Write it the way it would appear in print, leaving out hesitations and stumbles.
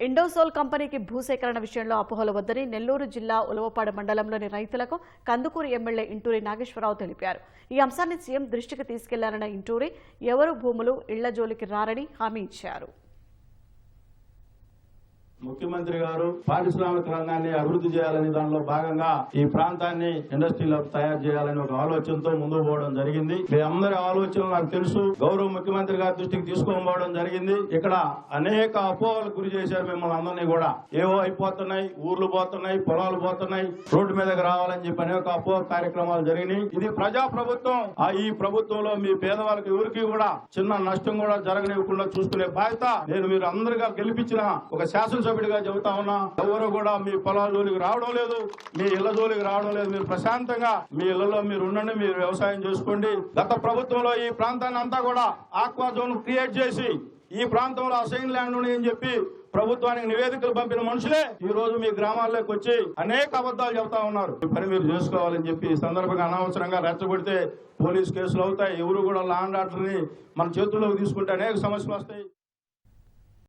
ఇండోసోల్ కంపెనీకి భూసేకరణ విషయంలో అపోహలు వద్దని నెల్లూరు జిల్లా ఉలవపాడు మండలంలోని రైతులకు కందుకూరు ఎమ్మెల్యే ఇంటూరి నాగేశ్వరరావు తెలిపారు. ఈ అంశాన్ని సీఎం దృష్టికి తీసుకెళ్లారన్న ఇంటూరి ఎవరు భూములు ఇళ్ల జోలికి రారని హామీ ఇచ్చారు. ముఖ్యమంత్రి గారు పారిశ్రామిక రంగాన్ని అభివృద్ధి చేయాలని దానిలో భాగంగా ఈ ప్రాంతాన్ని ఇండస్ట్రీలో తయారు చేయాలని ఒక ఆలోచనతో ముందుకు పోవడం జరిగింది. మీ అందరి ఆలోచనలు నాకు తెలుసు. గౌరవ ముఖ్యమంత్రి గారి దృష్టికి తీసుకోవడం జరిగింది. ఇక్కడ అనేక అపోహలకు గురి చేశారు మిమ్మల్ని అందరినీ కూడా. ఏవో అయిపోతున్నాయి, ఊర్లు పోతున్నాయి, పొలాలు పోతున్నాయి, రోడ్డు మీదకి రావాలని చెప్పి అనేక అపోహ కార్యక్రమాలు జరిగినాయి. ఇది ప్రజా ప్రభుత్వం. ఈ ప్రభుత్వంలో మీ పేదవాళ్ళకి ఎవరికి కూడా చిన్న నష్టం కూడా జరగనివ్వకుండా చూసుకునే బాధ్యత నేను మీరు అందరిగా గెలిపించిన ఒక శాసనసభ చెబుతా ఉన్నా. ఎవరు కూడా మీ పొలాల జోలికి రావడం లేదు, మీ ఇళ్ల జోలికి రావడం లేదు. మీరు ప్రశాంతంగా మీ ఇళ్లలో మీరు ఉండండి, మీరు వ్యవసాయం చేసుకోండి. గత ప్రభుత్వంలో ఈ ప్రాంతాన్ని అంతా కూడా ఆక్వా జోన్ క్రియేట్ చేసి ఈ ప్రాంతంలో అసైన్ ల్యాండ్ అని చెప్పి ప్రభుత్వానికి నివేదికలు పంపిన మనుషులే ఈ రోజు మీ గ్రామాల్లోకి వచ్చి అనేక అబద్ధాలు చెబుతా ఉన్నారు. ఈ పని మీరు చేసుకోవాలని చెప్పి ఈ సందర్భంగా అనవసరంగా రెచ్చగొడితే పోలీస్ కేసులు అవుతాయి. ఎవరు కూడా లా అండ్ ఆర్డర్ ని మన చేతుల్లోకి తీసుకుంటే అనేక సమస్యలు వస్తాయి.